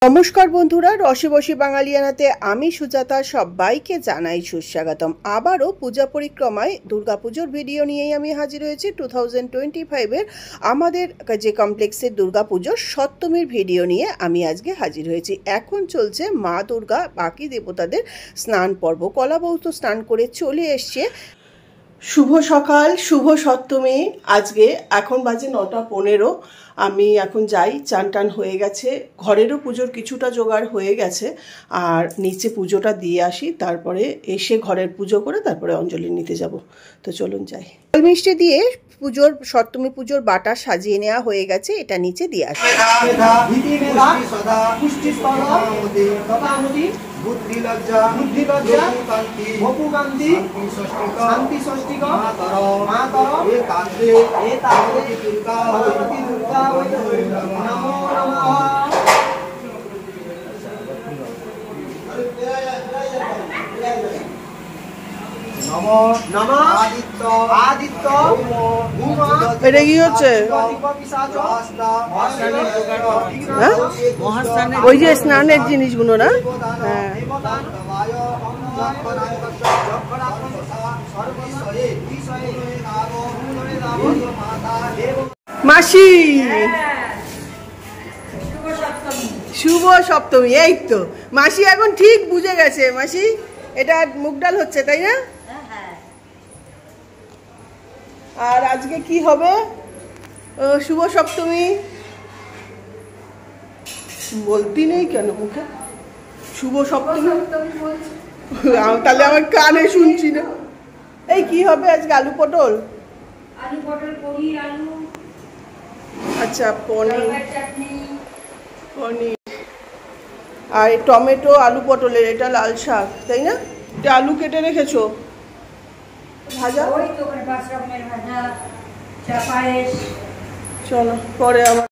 নমস্কার বন্ধুরা, রসে বসে বাঙালিয়ানাতে আমি সুজাতা সবাইকে জানাই সুস্বাগতম। আবারও পূজা পরিক্রমায় দুর্গাপুজোর ভিডিও নিয়েই আমি হাজির হয়েছি। 2025-এর আমাদের যে কমপ্লেক্সের দুর্গাপুজোর সপ্তমীর ভিডিও নিয়ে আমি আজকে হাজির হয়েছি। এখন চলছে মা দুর্গা বাকি দেবতাদের স্নান পর্ব। কলাবউ তো স্নান করে চলে এসছে। শুভ সকাল, শুভ সপ্তমী। আজকে এখন বাজে 9:15। আমি এখন যাই, চান টান হয়ে গেছে, ঘরেরও পুজোর কিছুটা জোগাড় হয়ে গেছে, আর নিচে পুজোটা দিয়ে আসি, তারপরে এসে ঘরের পুজো করে তারপরে অঞ্জলি নিতে যাব। তো চলুন যাই। ফল মিষ্টি দিয়ে পুজোর সপ্তমী পুজোর বাটা সাজিয়ে নেওয়া হয়ে গেছে, এটা নিচে দিয়ে আসি। बुद्धि लज्जा कांति वपु कांति शांति षष्ठी का मातर ये तांत्रे दुर्गा नमो नमः नमो नमः आदित्य এটা কি হচ্ছে? ওই যে স্নানের জিনিসগুলো না? হ্যাঁ। মাসি শুভ সপ্তমী। এই তো মাসি এখন ঠিক বুঝে গেছে। মাসি, এটা মুগ ডাল হচ্ছে, তাই না? আর আজকে কি হবে? শুভ সপ্তমী বলতে নেই কেন মুখে? শুভ সপ্তমী তাহলে আমার কানে শুনছি না। এই কি হবে আজকে? আলু পটল, আচ্ছা পনির, আর টমেটো আলু পটলের এটা লাল শাক, তাই না? এটা আলু কেটে রেখেছো, ভাজা। চলো পরে আবার।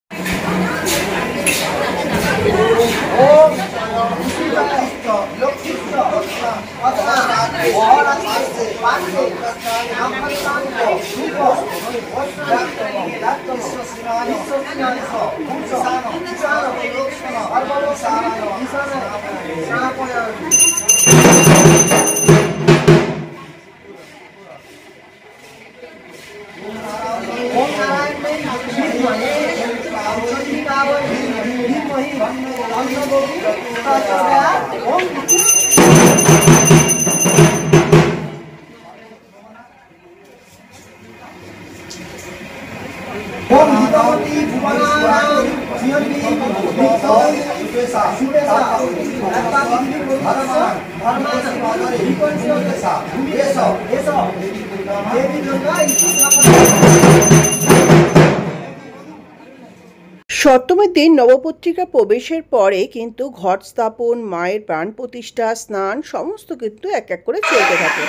সপ্তমীর দিন নবপত্রিকা প্রবেশের পরে কিন্তু ঘট স্থাপন, মায়ের প্রাণ প্রতিষ্ঠা, স্নান সমস্ত কিন্তু এক এক করে চলতে থাকে।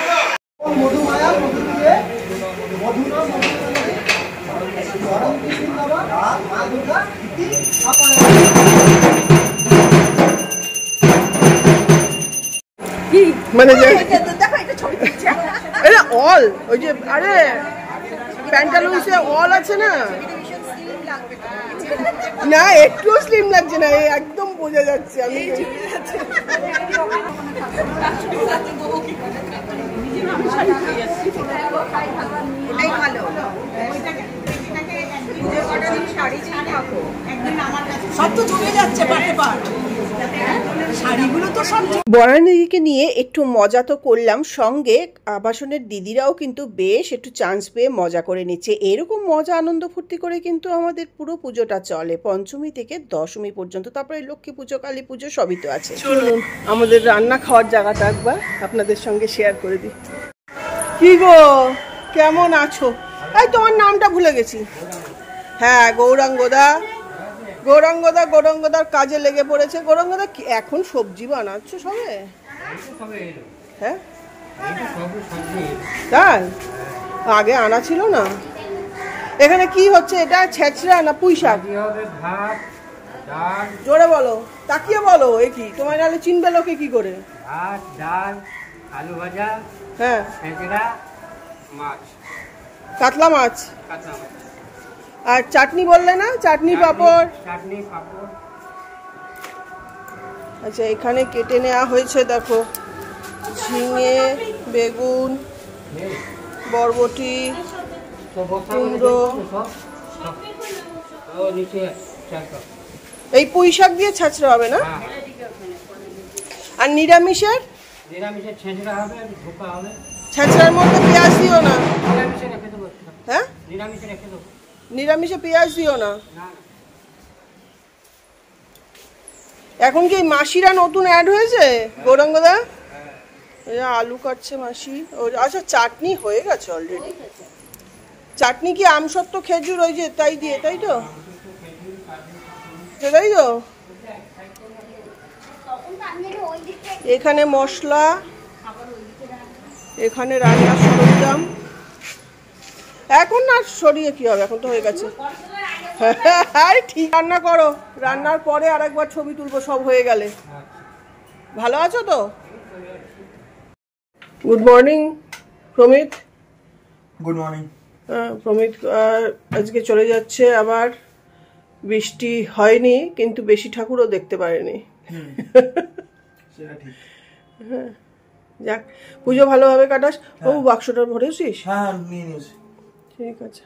মানে এটা অল, ওই যে আরে প্যান্টালুন্সে অল আছে না? না একটুও স্লিম লাগছে না, একদম বোঝা যাচ্ছে। আমি বরানীকে নিয়ে একটু মজা তো করলাম, সঙ্গে আবাসনের দিদিরাও কিন্তু বেশ একটু চান্স পেয়ে মজা করে নিচ্ছে। এরকম মজা আনন্দ ফুর্তি করে কিন্তু আমাদের পুরো পুজোটা চলে, পঞ্চমী থেকে দশমী পর্যন্ত। তারপরে লক্ষ্মী পুজো, কালী পুজো সবই তো আছে। চলুন আমাদের রান্না খাওয়ার জায়গাটা একবার আপনাদের সঙ্গে শেয়ার করে দিই। কি গো, কেমন আছো? এই তোমার নামটা ভুলে গেছি। হ্যাঁ, গৌরাঙ্গদা। গৌরাঙ্গদার কাজে লেগে পড়েছে। গৌরাঙ্গদা এখন সবজি বানাচ্ছ সবে? হ্যাঁ তাই? আগে আনা ছিল না। এখানে কি হচ্ছে? এটা ছেঁচড়া না পুঁই শাক? জোরে বলো, তাকিয়ে বলো। এ কি তোমার নাহলে চিনবে লোকে কি করে? ভাত, ডাল, আলু ভাজা, হ্যাঁ, ছেঁচড়া, মাছ, কাতলা মাছ। আর চাটনি বললে না? চাটনি পাঁপড়। চাটনি পাঁপড়। আচ্ছা, এখানে কেটে নেওয়া হয়েছে, দেখো ঝিঙে, বেগুন, বরবটি, কুমড়ো। এই পুঁই শাক দিয়ে ছাঁচড়া হবে না? আর নিরামিষের? নিরামিষের ছেঁচড়া হবে, ধোকা হবে। ছাঁচড়ার মধ্যে পেঁয়াজ দিও না? নিরামিষে রেখে দেবো। হ্যাঁ, নিরামিষে রেখে দেবো। নিরামিষে পেঁয়াজ দিও না? এখন কি মাসিরা নতুন অ্যাড হয়েছে গৌরাঙ্গদা? আলু কাটছে মাসি। আচ্ছা, চাটনি হয়ে গেছে অলরেডি। চাটনি কি আমসত্ব খেজুর ওই যে তাই দিয়ে, তাই তো? সেটাই তো। এখানে মশলা, এখানে রান্নার সরঞ্জাম। এখন না সরিয়ে কি হবে, এখন তো হয়ে গেছে। হ্যাঁ ঠিক, রান্না করো, রান্নার পরে আরেকবার ছবি তুলবো সব হয়ে গেলে। ভালো আছো তো? Good morning Pramit. Good morning. Pramit আজকে চলে যাচ্ছে আবার। বৃষ্টি হয়নি, কিন্তু বেশি ঠাকুরও দেখতে পারেনি। হ্যাঁ, যাক, পুজো ভালোভাবে কাটাস। ও বাক্সটা ভরেছিস? হ্যাঁ, নিয়ে নিয়েছি। ঠিক আছে।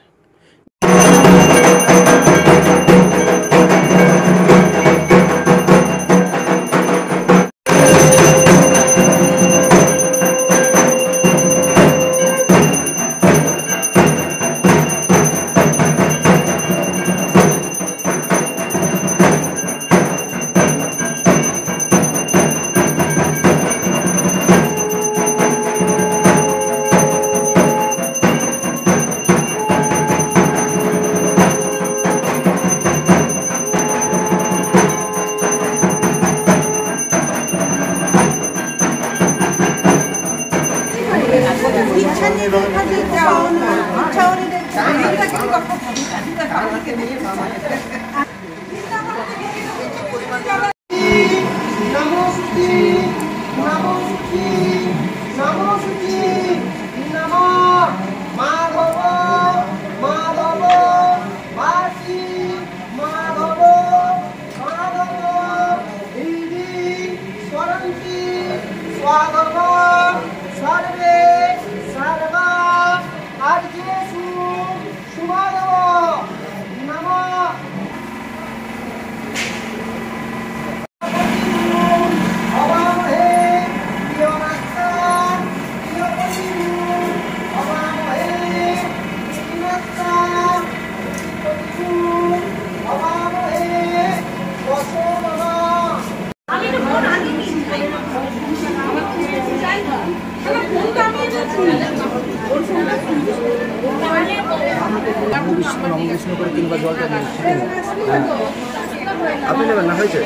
আপনি নেবেন না? হয়েছে?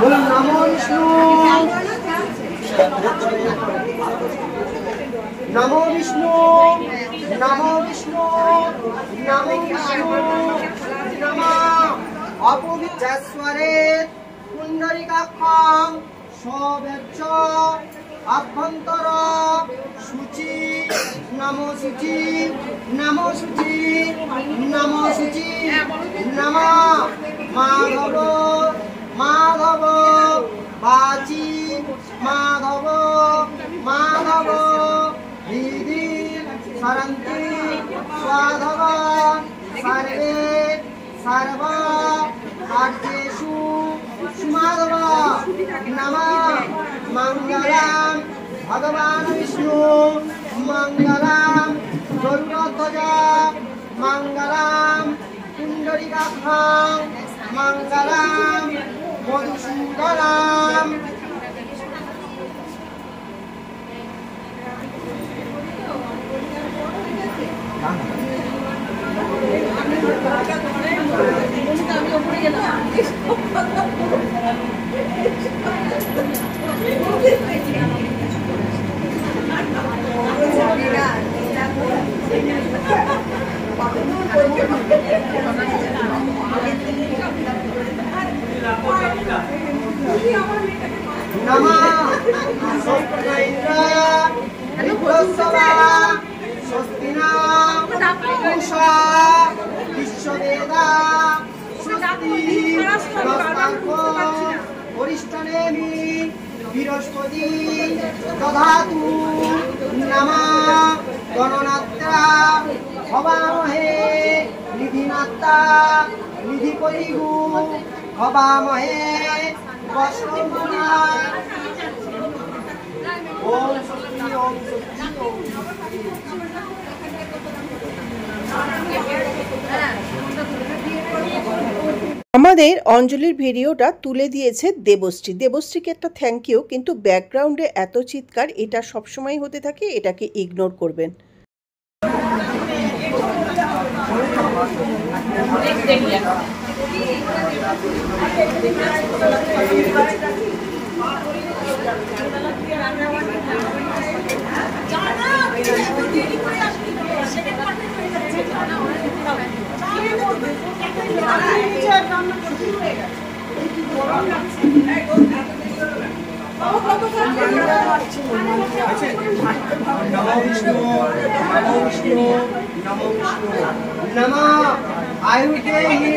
বলুন নমো বিষ্ণু, নমো বিষ্ণু, নমো বিষ্ণু, নমো বিষ্ণু, নমো অপবিচ্ছাস্বরে পুণ্ডরিকাক্ষং সবেচ্ছ আভ্যন্তর শুচি, নমো শুচি, নমো শুচি, নমো শুচি, নমো মাধব, মাধব বাচি, মাধব, মাধব হৃদি সরন্তি স্বাধব সর্বে সর্ব কার্যেষু সুমাধব নমঃ। মঙ্গলম ভগবান বিষ্ণু, মঙ্গলম গরুড়ধ্বজ, মঙ্গলম পুণ্ডরিকাক্ষং, মঙ্গলম মধুসূদনম। আমি ওপরে গেলাম নমঃ সত্যেন্দ্রায় বিপ্রস্তবা স্বস্তিনা উষা বিশ্ববেদা স্বস্তি বরিষ্ঠনেমি বৃহস্পতি দধাতু নমঃ গণনাত্রা হবামহে নিধিনাত্রা নিধিপরিগু হবামহে বস্ত্রমুনা ওম শক্তি ওম শক্তি ওম আমাদের অঞ্জলির ভিডিওটা তুলে দিয়েছে দেবশ্রী। দেবশ্রীকে একটা থ্যাংক ইউ, কিন্তু ব্যাকগ্রাউন্ডে এত চিৎকার, এটা সবসময় হতে থাকে, এটাকে ইগনোর করবেন। নমো বিষ্ণু নমো বিষ্ণু নমো বিষ্ণু নমঃ আয়ুদেহি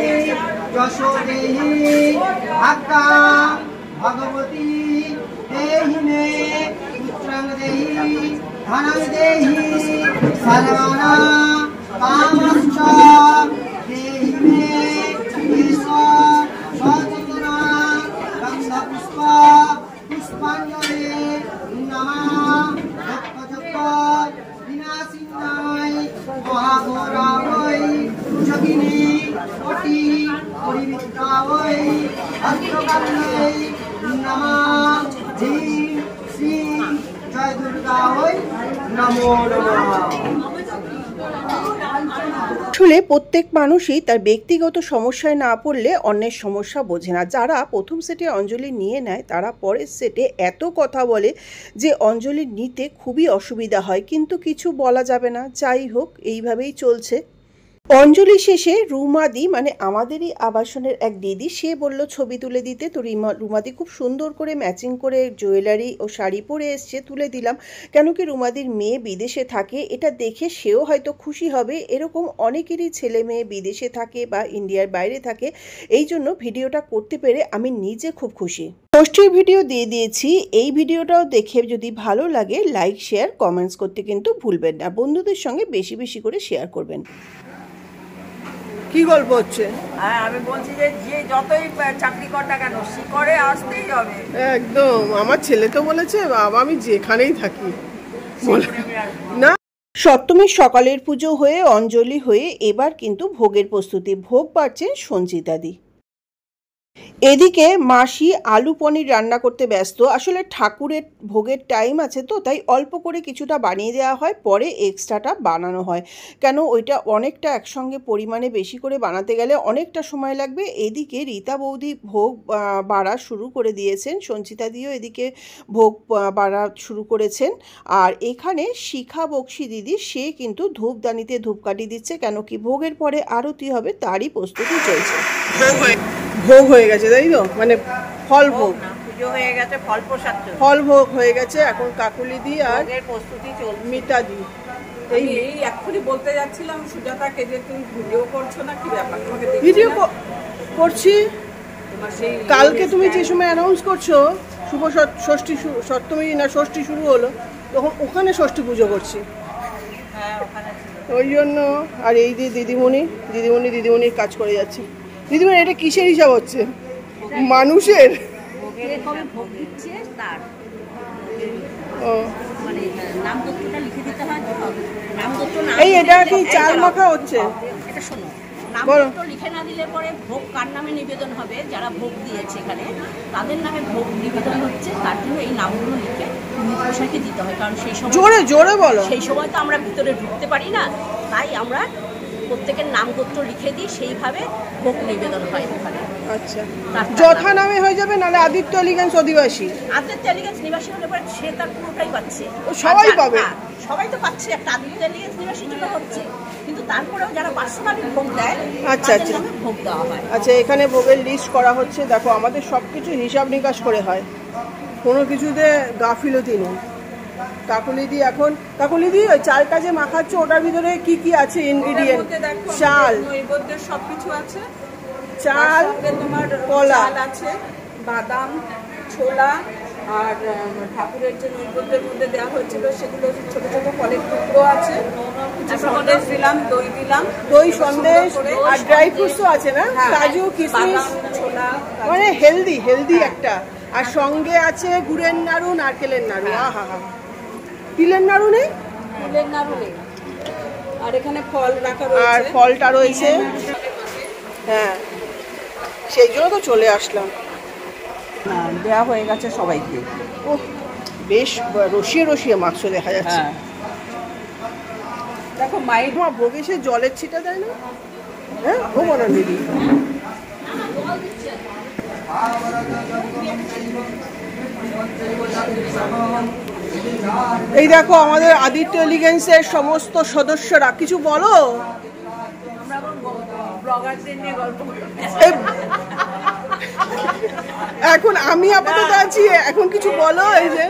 যশো দেহি ভাগ্যা ভগবতী দেহি মে পুত্রং দেহি ধনং দেহি সর্বাণা কামশ্চ দেহি মে ঈশ্বর সচেতনা গন্ধপুষ্প পুষ্পাঞ্জলি নমঃ যক্ষ বিনাশিনায় মহাঘোরাবৈ যোগিনী কোটি পরিবৃত্তাবৈ ভদ্রকাল্যৈ নমঃ ঝীং শ্রীং জয় দুর্গাবৈ নমো নমঃ। আসলে প্রত্যেক মানুষই তার ব্যক্তিগত সমস্যায় না পড়লে অন্যের সমস্যা বোঝে না। যারা প্রথম সেটে অঞ্জলি নিয়ে নেয় তারা পরের সেটে এত কথা বলে যে অঞ্জলি নিতে খুবই অসুবিধা হয়, কিন্তু কিছু বলা যাবে না। যাই হোক, এইভাবেই চলছে। অঞ্জলি শেষে রুমাদি, মানে আমাদেরই আবাসনের এক দিদি, সে বলল ছবি তুলে দিতে। তো রুমাদি খুব সুন্দর করে ম্যাচিং করে জুয়েলারি ও শাড়ি পরে এসছে, তুলে দিলাম। কেন কি রুমাদির মেয়ে বিদেশে থাকে, এটা দেখে সেও হয়তো খুশি হবে। এরকম অনেকেরই ছেলে মেয়ে বিদেশে থাকে বা ইন্ডিয়ার বাইরে থাকে, এই জন্য ভিডিওটা করতে পেরে আমি নিজে খুব খুশি। ষষ্ঠীর ভিডিও দিয়ে দিয়েছি, এই ভিডিওটাও দেখে যদি ভালো লাগে লাইক শেয়ার কমেন্টস করতে কিন্তু ভুলবেন না। বন্ধুদের সঙ্গে বেশি বেশি করে শেয়ার করবেন। কি গল্প হচ্ছে? হ্যাঁ, আমি বলছি যে যে যতই চাকরি কর না কেন শিকড়ে আসতেই হবে। একদম, আমার ছেলে তো বলেছে বাবা আমি যেখানেই থাকি না। সপ্তমীর সকালের পুজো হয়ে অঞ্জলি হয়ে এবার কিন্তু ভোগের প্রস্তুতি। ভোগ পাচ্ছেন সঞ্চিতাদি। এদিকে মাসি আলু পনির রান্না করতে ব্যস্ত। আসলে ঠাকুরের ভোগের টাইম আছে তো, তাই অল্প করে কিছুটা বানিয়ে দেওয়া হয়, পরে এক্সট্রাটা বানানো হয়। কেন ওইটা অনেকটা একসঙ্গে পরিমাণে বেশি করে বানাতে গেলে অনেকটা সময় লাগবে। এদিকে রীতা বৌদি ভোগ বাড়া শুরু করে দিয়েছেন, সঞ্চিতাদিও এদিকে ভোগ বাড়া শুরু করেছেন। আর এখানে শিখা বক্সি দিদি, সে কিন্তু ধূপদানিতে ধূপকাঠি দিচ্ছে, কেন কি ভোগের পরে আরতি হবে, তারই প্রস্তুতি চলছে। ভোগ হয়ে গেছে তাই তো, মানে ফল ভোগ পুজো হয়ে গেছে, ফল প্রসাদ ফল ভোগ হয়ে গেছে। এখন কাকুলি দি আর প্রস্তুতি চলছে, মিতা দি। এই এক্ষুনি বলতে যাচ্ছিলাম সুজাতাকে যে তুমি ভিডিও করছো না, কি ব্যাপার? ভিডিও করছি। কালকে তুমি যে সময় অ্যানাউন্স করছো শুভ ষষ্ঠী, সপ্তমী না ষষ্ঠী শুরু হলো, তখন ওখানে ষষ্ঠী পুজো করছি, ওই জন্য। আর এই যে দিদিমণির কাজ করে যাচ্ছে। দিদিমণি, এটা কিসের হিসাব হচ্ছে? মানুষের এই এটা কি চাল মাখা হচ্ছে? নামপত্র লিখে না দিলে পরে ভোগ কার নামে নিবেদন হবে, যারা ভোগ দিয়েছে এখানে তাদের নামে ভোগ নিবেদন হচ্ছে, তার জন্য এই নামগুলো লিখে মশাইকে দিতে হয়। কারণ সেই সময় জোরে বলো, সেই সময় তো আমরা ভিতরে ঢুকতে পারি না, তাই আমরা প্রত্যেকের নামপত্র লিখে দিই, সেইভাবে ভোগ নিবেদন হয় ওখানে। আচ্ছা, যথা নামে হয়ে যাবে, নাহলে আদিত্য এলিগেন্স অধিবাসী, আদিত্য এলিগেন্স নিবাসী হলে পরে সে তার পুরোটাই পাচ্ছে, সবাই পাবে। সবাই তো পাচ্ছে, একটা আদিত্য এলিগেন্স নিবাসীর জন্য হচ্ছে, কিন্তু তারপরেও যারা পার্সোনালি ভোগ দেয় তাদের নামে ভোগ দেওয়া হয়। আচ্ছা, এখানে ভোগের লিস্ট করা হচ্ছে। দেখো, আমাদের সবকিছু হিসাব নিকাশ করে হয়। কোনো কিছুতে গাফিলতি নেই। কাকুলিদি এখন কাকুলিদি ওই চালটা যে মাখাচ্ছ ওটার ভিতরে কি কি আছে ইনগ্রেডিয়েন্ট? চাল, নৈবেদ্যের সবকিছু আছে, চাল, তোমার কলা চাল আছে, বাদাম, ছোলা, আর ঠাকুরের যে নৈবেদ্যের মধ্যে দেওয়া হয়েছিল সেগুলো ছোট ছোট ফলের টুকরো আছে, কিছু সন্দেশ দিলাম, দই দিলাম, দই সন্দেশ আর ড্রাই ফ্রুটসও আছে না, কাজু কিশমিশ, ছোলা, মানে হেলদি হেলদি একটা। আর সঙ্গে আছে গুড়ের নাড়ু, নারকেলের নাড়ু, আহা হা। তিলের নাড়ু নেই? তিলের নাড়ু নেই। আর এখানে ফল রাখা আর রয়েছে, ফলটা রয়েছে। হ্যাঁ, সেই জন্য তো চলে আসলাম। দেওয়া হয়ে গেছে সবাইকে। ও বেশ রসিয়ে রসিয়ে মাংস দেখা যাচ্ছে। দেখো মায়ের তোমার ভোগে সে জলের ছিটা দেয় না? হ্যাঁ, ও মনে দিদি এই দেখো আমাদের আদিত্য এলিগেন্সের সমস্ত সদস্যরা, কিছু বলো। এখন আমি আপাতত আছি, এখন কিছু বলো। এই যে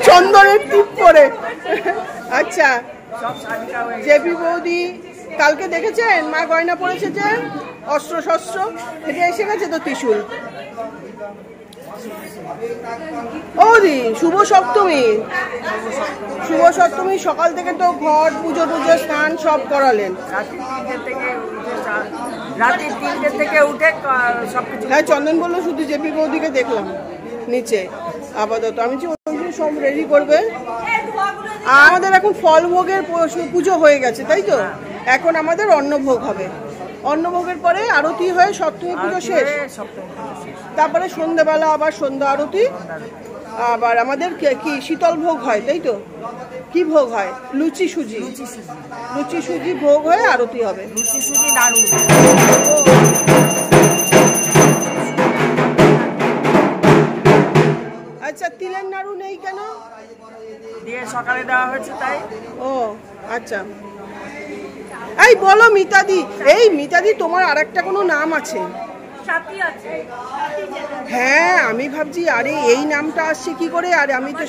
চন্দনের টিপ পরে, আচ্ছা জেপি বৌদি কালকে দেখেছেন মা গয়না পড়েছে যে অস্ত্র শস্ত্র, এটা এসে গেছে তো ত্রিশূল। বৌদি শুভ সপ্তমী, শুভ সপ্তমী সকাল থেকে তো ঘর পুজো টুজো স্নান সব করালেন। রাতে 3টে থেকে উঠে সবকিছু। হ্যাঁ, চন্দন বললো শুধু জেপি বৌদিকে দেখলাম নিচে আপাতত। আমি সব রেডি করবে। আমাদের এখন ফল ভোগের পুজো হয়ে গেছে তাই তো, এখন আমাদের অন্নভোগ হবে। অন্নভোগের পরে আরতি হয়ে সপ্তমী পুজো শেষ, তারপরে সন্ধ্যাবেলা আবার সন্ধ্যা আরতি, আবার আমাদের কি শীতল ভোগ হয় তাই তো? কি ভোগ হয়? লুচি সুজি, লুচি সুজি ভোগ হয়ে আরতি হবে। লুচি সুজি নাড়ু। আচ্ছা, তিলের নাড়ু নেই কেন? দিয়ে সকালে দেওয়া হয়েছে তাই। ও আচ্ছা। এই বলো মিতাদি, এই মিতাদি তোমার আরেকটা কোনো নাম আছে? হ্যাঁ, আমি ভাবছি আরে এই নামটা আসছে কি করে, আর আমি তো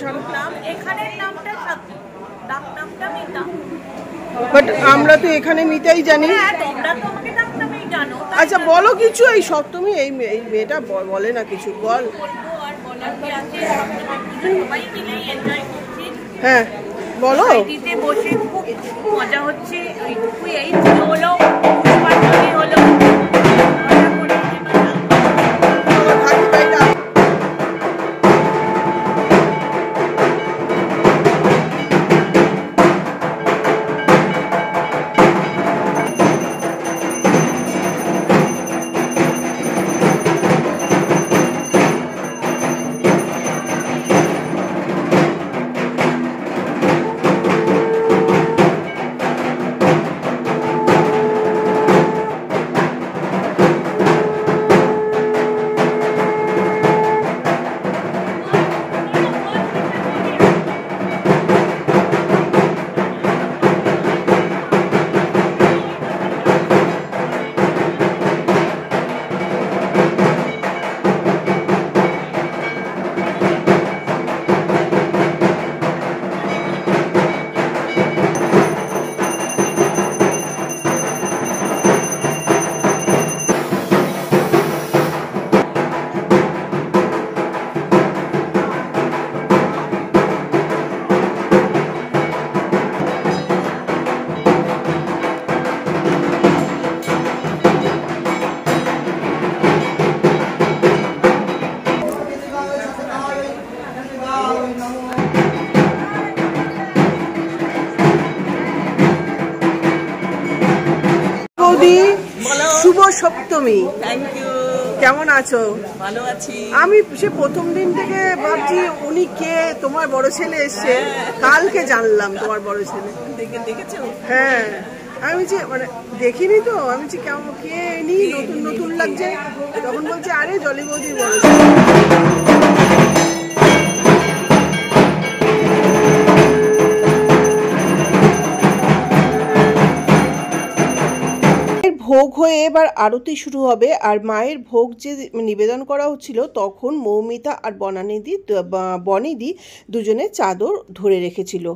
বাট আমরা তো এখানে মিতাই জানি। আচ্ছা বলো কিছু, এই সপ্তমী এই মেয়েটা বলে না কিছু, বল। হ্যাঁ বলো। বসে খুব মজা হচ্ছে, ওইটুকুই। এই হলো শুভ সপ্তমী। Thank you. কেমন আছো? ভালো আছি। আমি সে প্রথম দিন থেকে ভাবছি উনি কে, তোমার বড় ছেলে এসছে, কালকে জানলাম তোমার বড় ছেলে। দেখেছো? হ্যাঁ, আমি যে মানে দেখিনি তো, আমি যে কেমন কে নি, নতুন নতুন লাগছে। তখন বলছে আরে জলি বৌদির বড় ছেলে। ভোগ হয়ে এবার আরতি শুরু হবে। আর মায়ের ভোগ যে নিবেদন করা হচ্ছিল তখন মৌমিতা আর বনিদি দুজনে চাদর ধরে রেখেছিল।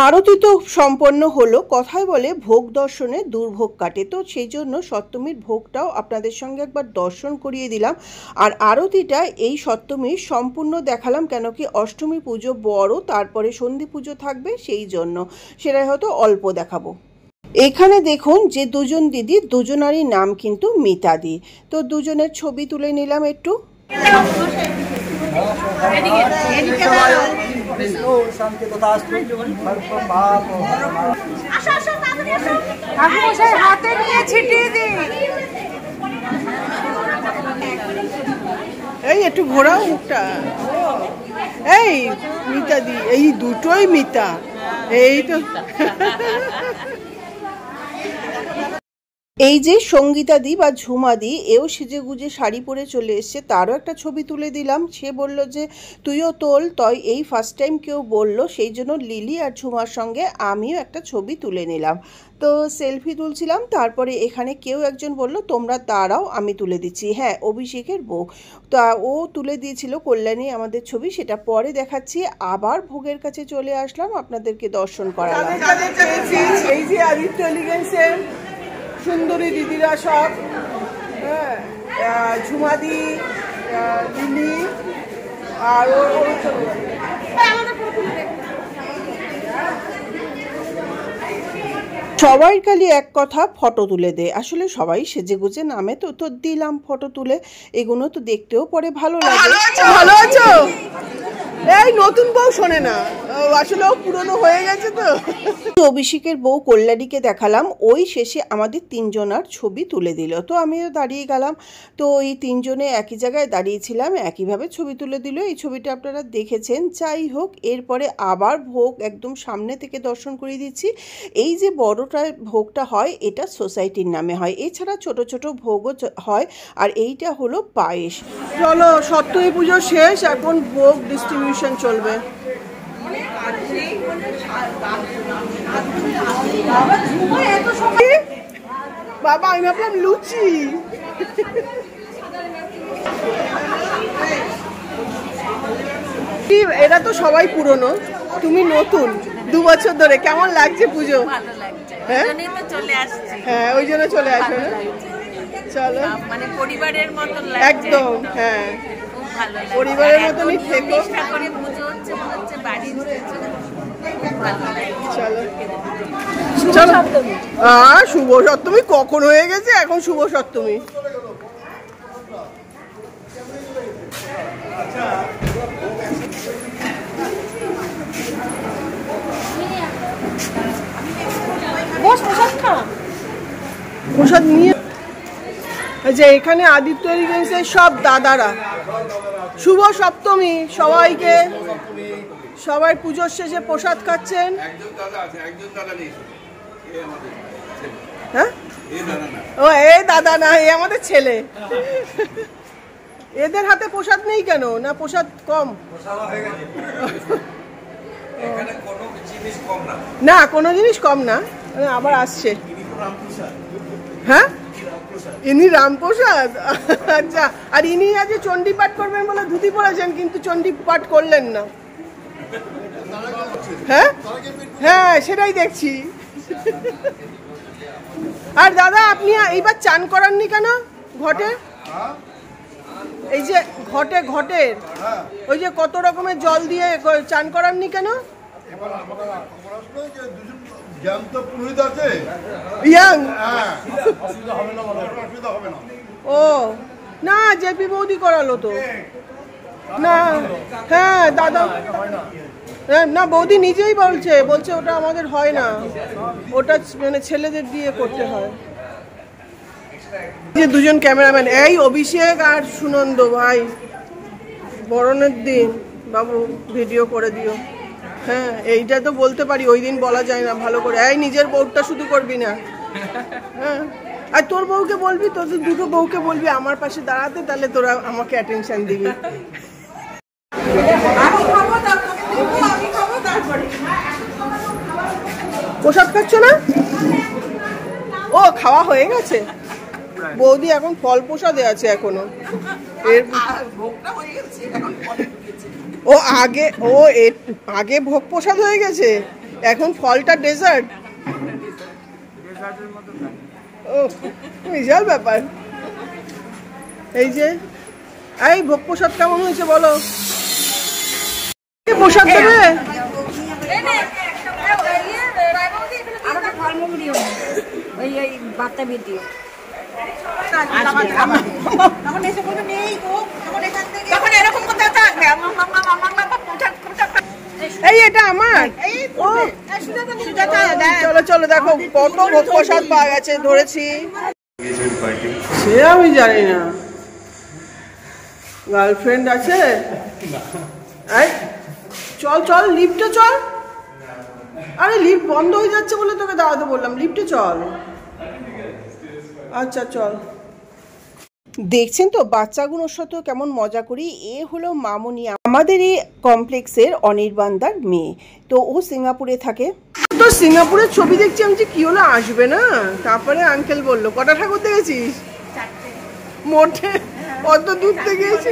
আরতি তো সম্পন্ন হলো, কথায় বলে ভোগ দর্শনে দুর্ভোগ কাটে, তো সেই জন্য সপ্তমীর ভোগটাও আপনাদের সঙ্গে একবার দর্শন করিয়ে দিলাম। আর আরতিটা এই সপ্তমীর সম্পূর্ণ দেখালাম, কেন কি অষ্টমী পুজো বড়, তারপরে সন্ধি পুজো থাকবে, সেই জন্য সেটাই হয়তো অল্প দেখাবো। এখানে দেখুন যে দুজন দিদি, দুজনারই নাম কিন্তু মিতাদি। তো দুজনের ছবি তুলে নিলাম একটু। এই একটু ঘোরাও মুখটা। এই মিতাদি, এই দুটোই মিতা, এই তো। এই যে সঙ্গীতাদি বা ঝুমাদি, এও সেজে গুজে শাড়ি পরে চলে এসছে, তারও একটা ছবি তুলে দিলাম। সে বলল যে তুইও তোল, তাই এই ফার্স্ট টাইম কেউ বলল, সেই জন্য লিলি আর ঝুমার সঙ্গে আমিও একটা ছবি তুলে নিলাম। তো সেলফি তুলছিলাম, তারপরে এখানে কেউ একজন বলল তোমরা দাঁড়াও আমি তুলে দিচ্ছি। হ্যাঁ, অভিষেকের বউ, তা ও তুলে দিয়েছিল কল্যাণী আমাদের ছবি, সেটা পরে দেখাচ্ছি। আবার ভোগের কাছে চলে আসলাম, আপনাদেরকে দর্শন করালাম। এই যে আদিত্য এলিগেন্সের সুন্দরী দিদিরা সব, হ্যাঁ, ঝুমাদি, লিলি আর সবাই খালি এক কথা, ফটো তুলে দে। আসলে সবাই সেজে গুজে নামে, তো তো দিলাম ফটো তুলে। এগুলো তো দেখতেও পরে ভালো লাগে। ভালো আছো? এই নতুন বউ শোনে না, আসলে পুরনো হয়ে গেছে তো। অভিষেকের বউ কল্যাণীকে দেখালাম, ওই শেষে আমাদের তিনজনার ছবি তুলে দিল, তো আমিও দাঁড়িয়ে গেলাম। তো এই তিনজনে একই জায়গায় দাঁড়িয়েছিলাম, একইভাবে ছবি তুলে দিল। এই ছবিটা আপনারা দেখেছেন। যাই হোক, এরপরে আবার ভোগ একদম সামনে থেকে দর্শন করিয়ে দিচ্ছি। এই যে বড়টা ভোগটা হয়, এটা সোসাইটির নামে হয়, এছাড়া ছোট ছোট ভোগও হয়। আর এইটা হলো পায়েস। চলো, সপ্তমী পুজো শেষ, এখন ভোগ ডিস্ট্রিবিউশন চলবে। বাবা, আমি ভাবলাম লুচি। এরা তো সবাই পুরনো, তুমি নতুন, 2 বছর ধরে। কেমন লাগছে পুজো? হ্যাঁ, হ্যাঁ, ওই জন্য চলে আসো না? চলো, মানে পরিবারের মতন একদম, হ্যাঁ, পরিবারের মতনই থেকো। চলো চলো। শুভ সপ্তমী কখন হয়ে গেছে, এখন শুভ সপ্তমী। প্রসাদ নিয়ে যে এখানে আদিত্য এলিগেন্সের সব দাদারা, শুভ সপ্তমী সবাইকে। সবাই পুজোর শেষে প্রসাদ খাচ্ছেন। হ্যাঁ, ও এই দাদা না, এ আমাদের ছেলে। এদের হাতে প্রসাদ নেই কেন? না প্রসাদ কম? না, কোনো জিনিস কম না। আবার আসছে। হ্যাঁ, ইনি রামপ্রসাদ। আচ্ছা, আর ইনি আজ চণ্ডী পাঠ করবেন বলে ধুতি পরেছেন, কিন্তু চণ্ডী পাঠ করলেন না। হ্যাঁ হ্যাঁ, সেটাই দেখছি। আর দাদা, আপনি এইবার চান করাননি কেন ঘটে? এই যে ঘটের ওই যে কত রকমের জল দিয়ে চান করাননি কেন? ও না, জেপি বৌদি করালো তো না। হ্যাঁ দাদা, না বৌদি নিজেই বলছে ওটা আমাদের হয় না, ওটা মানে ছেলেদের দিয়ে করতে হয়। যে দুজন ক্যামেরাম্যান, এই অভিষেক আর সুনন্দ ভাই, বরণের দিন বাবু ভিডিও করে দিও। হ্যাঁ, এইটা তো বলতে পারি, ওই দিন বলা যায় না ভালো করে। এই নিজের বউটা শুধু করবি না। হ্যাঁ, আর তোর বউকে বলবি, তোদের দুটো বউকে বলবি আমার পাশে দাঁড়াতে, তাহলে তোরা আমাকে অ্যাটেনশন দিবি। প্রসাদ খাচ্ছ না? ও খাওয়া হয়ে গেছে। বৌদি এখন ফল প্রসাদে আছে এখনো। ও আগে ভোগ প্রসাদ হয়ে গেছে। ও এখন ফলটা ডেজার্ট। ও বিশাল ব্যাপার। এই যে এই ভোগ প্রসাদ কেমন হয়েছে বলো? প্রসাদ দেবে? এই এটা আমার। চলো চলো দেখো কত ভোগ প্রসাদ পাওয়া গেছে, ধরেছি। সে আমি জানি না, গার্লফ্রেন্ড আছে? চল চল লিফটে চল। আরে লিফট বন্ধ হয়ে যাচ্ছে বলে তোকে দাঁড়াতে বললাম, লিফটে চল। আচ্ছা চল। দেখছেন তো বাচ্চাগুলোর সাথে কেমন মজা করি। এ হলো মামুনি, আমাদের এই কমপ্লেক্সের অনির্বাণদার মেয়ে। তো ও সিঙ্গাপুরে থাকে। তো সিঙ্গাপুরের ছবি দেখছি আমি, যে কি হলো আসবে না। তারপরে আঙ্কেল বললো কটা ঠাকুর দেখেছিস? মোটে অত দূর থেকে এসে।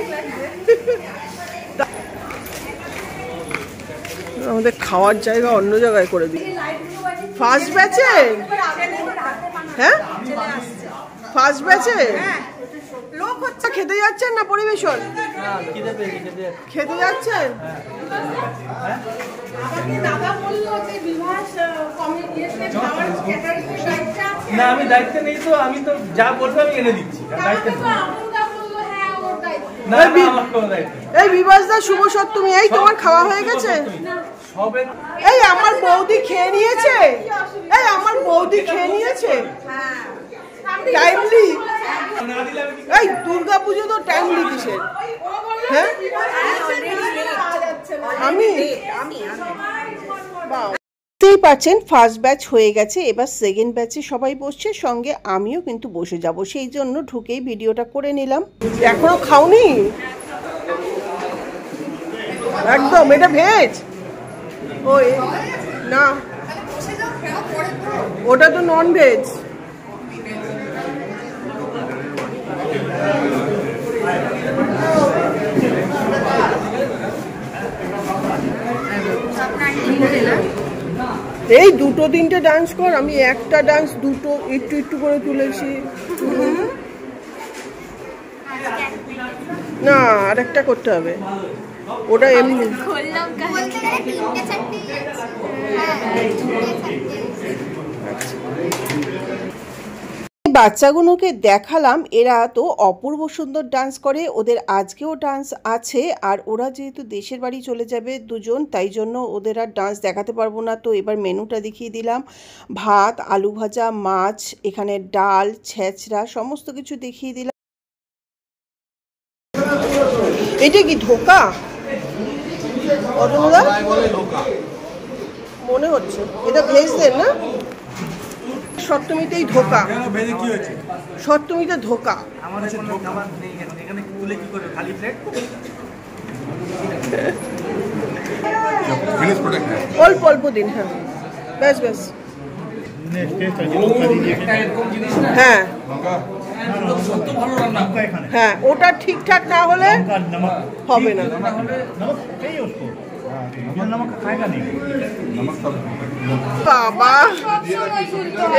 আমাদের খাওয়ার জায়গা অন্য জায়গায় করে দিই। ফার্স্ট ব্যাচে? হ্যাঁ ফার্স্ট ব্যাচে লোক হচ্ছে। খেতে যাচ্ছেন না পরিবেশন? খেতে যাচ্ছেন? না আমি দায়িত্ব নেই তো, আমি তো যা বলবো আমি এনে দিচ্ছি। এই বিভাস দা শুভ সপ্তমী, এই তোমার খাওয়া হয়ে গেছে? এই আমার বৌদি খেয়ে নিয়েছে, এই আমার বৌদি খেয়ে নিয়েছে টাইমলি। এই দুর্গা পুজো তো টাইমলি কিসের? হ্যাঁ আমি বুঝতেই পারছেন ফার্স্ট ব্যাচ হয়ে গেছে, এবার সেকেন্ড ব্যাচে সবাই বসছে, সঙ্গে আমিও কিন্তু বসে যাব। সেই জন্য ঢুকেই ভিডিওটা করে নিলাম। এখনো খাওনি? একদম এটা ভেজ? ওই না ওটা তো নন ভেজ। এই দুটো তিনটে ডান্স কর, আমি একটা ডান্স দুটো একটু একটু করে তুলেছি। না আর একটা করতে হবে, ওটা এমনি। বাচ্চাগুলোকে দেখালাম, এরা তো অপূর্ব সুন্দর ডান্স করে, ওদের আজকেও ডান্স আছে। আর ওরা যেহেতু দেশের বাড়ি চলে যাবে দুজন, তাই জন্য ওদের আর ডান্স দেখাতে পারবো না। তো এবার মেনুটা দেখিয়ে দিলাম, ভাত, আলু ভাজা, মাছ, এখানে ডাল, ছেঁচড়া, সমস্ত কিছু দেখিয়ে দিলাম। এটা কি ধোকা? অতনুদা মনে হচ্ছে এটা ভেজদের না? সপ্তমীতেই ধোকা, সপ্তমীতে ধোকা। অল্প অল্প দিন, হ্যাঁ ব্যাস ব্যাস। হ্যাঁ হ্যাঁ ওটা ঠিকঠাক না হলে হবে না। বাবা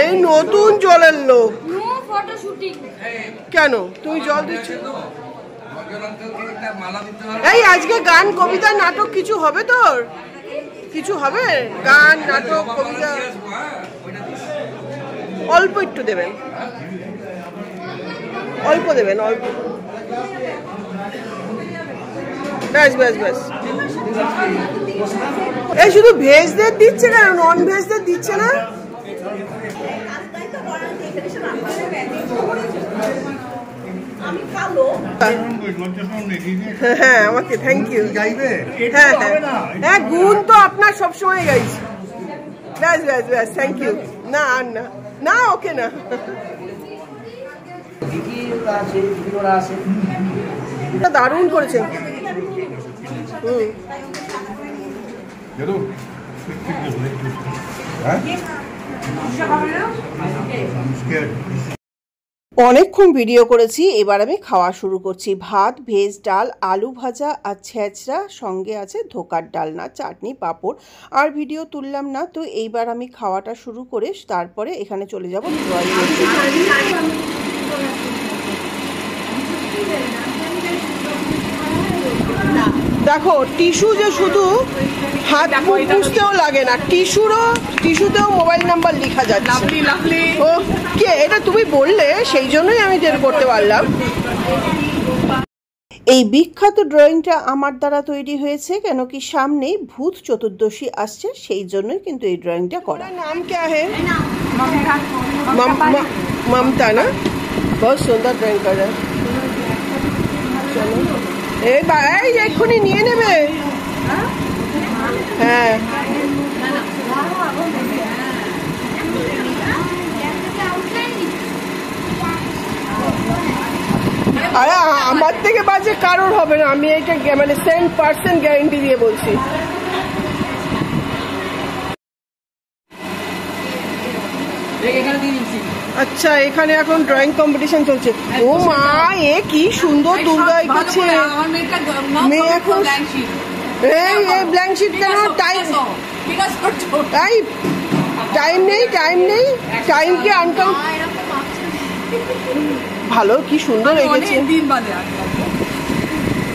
এই নতুন জলের লোক কেন? তুমি জল দিচ্ছ? এই আজকে গান কবিতা নাটক কিছু হবে তোর? কিছু হবে? গান নাটক কবিতা অল্প একটু দেবেন, অল্প দেবেন, অল্প। ব্যাস ব্যাস ব্যাস। এই শুধু ভেজদের দিচ্ছে কেন, নন ভেজদের দিচ্ছে না? হ্যাঁ আমাকে থ্যাংক ইউ। হ্যাঁ হ্যাঁ গুণ তো আপনার সবসময় গাইছি। ব্যাস ব্যাস ব্যাস থ্যাংক ইউ। না আর না না ওকে না। দারুণ করেছেন। অনেকক্ষণ ভিডিও করেছি, এবার আমি খাওয়া শুরু করছি। ভাত, ভেজ ডাল, আলু ভাজা আর ছেঁচড়া, সঙ্গে আছে ধোকার ডালনা, চাটনি, পাঁপড়। আর ভিডিও তুললাম না, তো এইবার আমি খাওয়াটা শুরু করে তারপরে এখানে চলে যাব ড্রয়িংয়ে। দেখো টিস্যু যে শুধু হাত মুখ মুছতেও লাগে না, টিস্যুতেও মোবাইল নাম্বার লেখা যাচ্ছে। ও কে এটা তুমি বললে, সেই জন্যই আমি যেটা করতে পারলাম। এই বিখ্যাত ড্রয়িংটা আমার দ্বারা তৈরি হয়েছে, কেন কি সামনেই ভূত চতুর্দশী আসছে, সেই জন্যই কিন্তু এই ড্রয়িংটা করা। নাম क्या है? ममता ना, बहुत सुंदर ड्राइंग कर रहा है। चलो এই ভাই এক্ষুনি নিয়ে নেবে। হ্যাঁ আরে আমার থেকে বাজে কারোর হবে না, আমি এটা মানে 100% গ্যারান্টি দিয়ে বলছি। আচ্ছা, এখানে এখন ড্রয়িং কম্পিটিশন চলছে। ও মা, এ কি সুন্দর দুর্গা এঁকেছে। মেয়ে এখন এই ব্ল্যাঙ্ক শিট কেন? টাইম নেই, টাইমকে আনকাউন্ট। ভালো, কি সুন্দর এঁকেছে।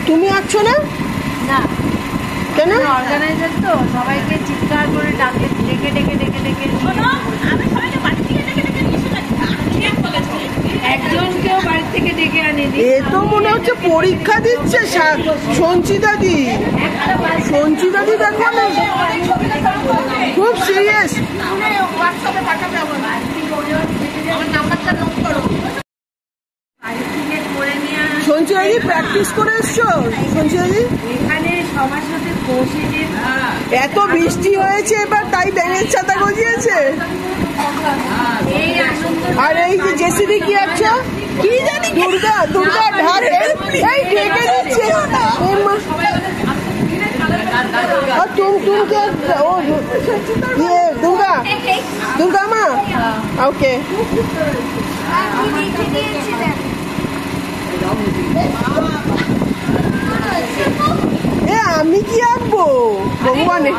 তুমি আঁকছো না? কেন? অর্গানাইজার তো সবাইকে চিৎকার করে ডেকে একজনকেও বাড়ি থেকে ডেকে আনে। এ তো মনে হচ্ছে পরীক্ষা দিচ্ছে সঞ্চিতাদি। দেখো না, খুব সিরিয়াস। সঞ্চিতাদি প্র্যাকটিস করে এসছো? সঞ্চিতাদি এখানে সবার সাথে বসে যে এত বৃষ্টি হয়েছে এবার, তাই ব্যাঙের ছাতা গজিয়েছে। আর এই যে জেসিবি কি আছো, কি জানি, দুর্গা ঢাক এই ঢেকে দিচ্ছে। और तुम क्या ओ ये दुर्गा माँ। ओके, এ আমি কি আঁকবো ভগবানে?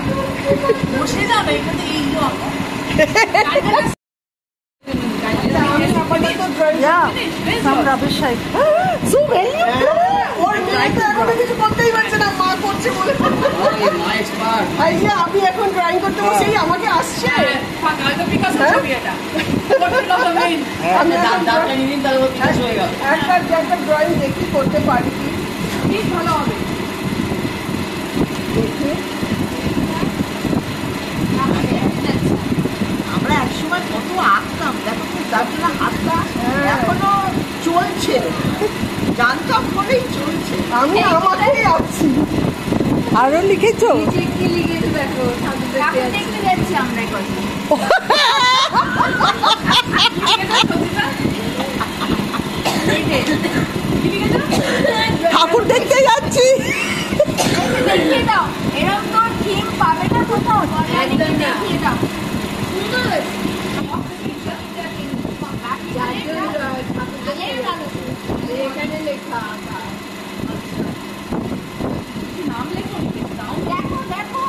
আমি এখন ড্রয়িং করতে বসে আমাকে আসছে। একটা ড্রয়িং দেখি করতে পারি কি ভালো হবে। আমরা একসময় কত আঁকতাম, দেখো তার জন্য হাতটা এখনো চলছে, জানতাম বলেই চলছে। আমি আমাকেই আঁকছি। আরো লিখেছো? কি লিখেছো দেখো, দেখতে যাচ্ছি আমরা কথা। ঠাকুর দেখতে যাচ্ছি। এরকম তো থিম পাবে না কোথাও, দেখিয়ে দাও। এখানে লেখা নাম লেখো, দেখো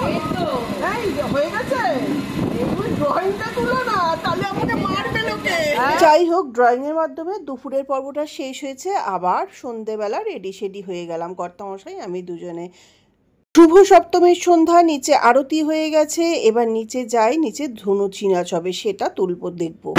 হয়ে গেছে। ড্রয়িংটা তুলো না, তাহলে আমাকে মারবে লোকে। যাই হোক, ড্রয়িং এর মাধ্যমে দুপুরের পর্বটা শেষ হয়েছে। আবার সন্ধেবেলা রেডি হয়ে গেলাম কর্তামশাই আমি দুজনে। শুভ সপ্তমীর সন্ধ্যা, নিচে আরতি হয়ে গেছে। এবার নিচে যাই, নিচে ধনুচি নাচ হবে, সেটা তুলবো, দেখবো।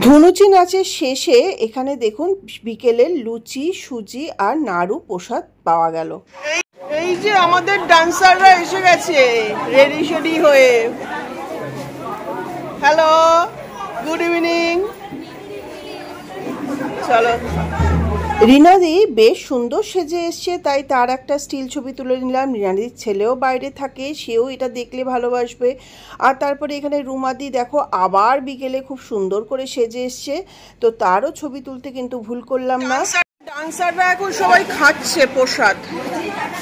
ধুনুচি নাচের শেষে এখানে দেখুন বিকেলের লুচি, সুজি আর নাড়ু প্রসাদ পাওয়া গেল। এই যে আমাদের ডান্সাররা এসে গেছে রেডি শেডি হয়ে। Hello, good evening. চলো, রিনাদি বেশ সুন্দর সেজে এসছে, তাই তার একটা স্টিল ছবি তুলে নিলাম। রিনাদির ছেলেও বাইরে থাকে, সেও এটা দেখলে ভালোবাসবে। আর তারপরে এখানে রুমাদি দেখো আবার বিকেলে খুব সুন্দর করে সেজে এসছে, তো তারও ছবি তুলতে কিন্তু ভুল করলাম না। ডান্সাররা এখন সবাই খাচ্ছে প্রসাদ,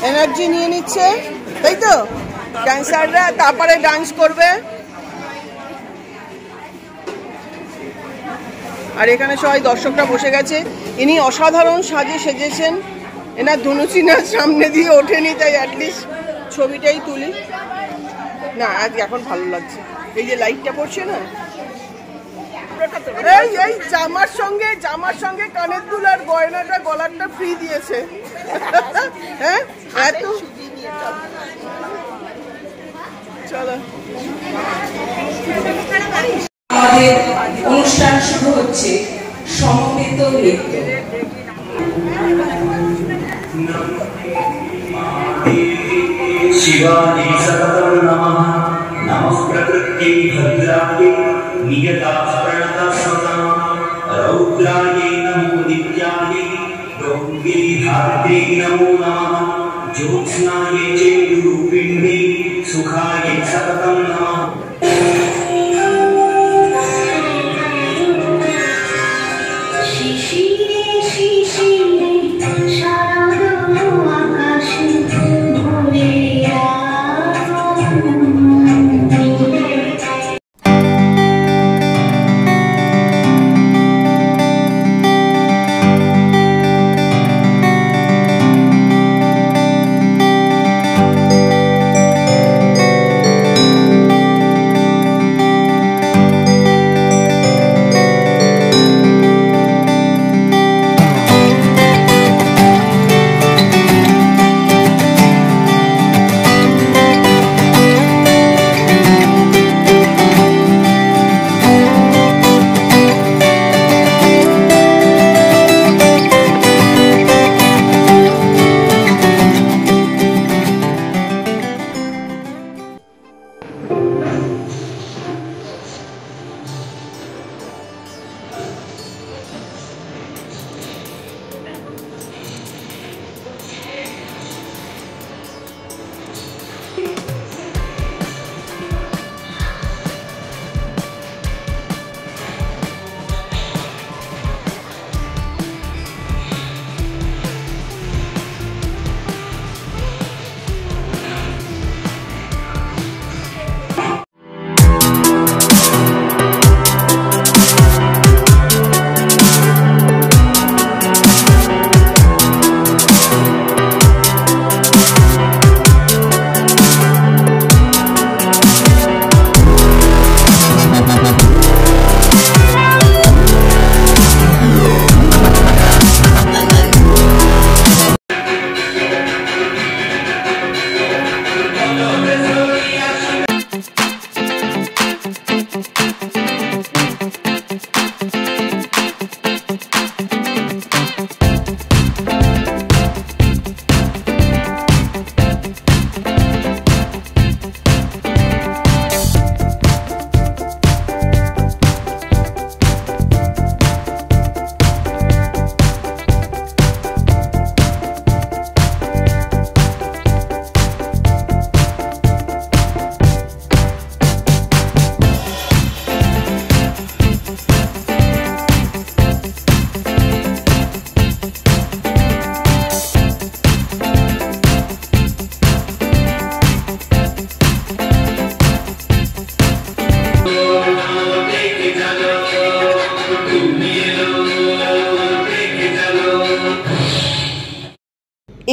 এনার্জি নিয়ে নিচ্ছে, তাই তো ডান্সাররা, তারপরে ডান্স করবে। আর এখানে সবাই দর্শকরা বসে গেছে। ইনি অসাধারণ সাজে সেজেছেন, এনার ধনুচি নাচ সামনে দিয়ে ওঠেনি, তাই অ্যাটলিস্ট ছবিটাই তুলি না। আজ এখন ভালো লাগছে, এই যে লাইটটা পড়ছে না, এই জামার সঙ্গে কানের দুল আর গয়নাটা গলারটা ফ্রি দিয়েছে। হ্যাঁ, এত চলো আমাদের অনুষ্ঠান শুরু হচ্ছে সমবেত নৃত্য। शिवाय सततं नमः नमः प्रकृत्यै भद्रायै नियता प्रणता सदा रौद्रायै नमो नित्यायै गौरीधात्र्यै नमो नमः ज्योत्स्नायै चेतुरूपिण्यै सुखायै सततं नमः।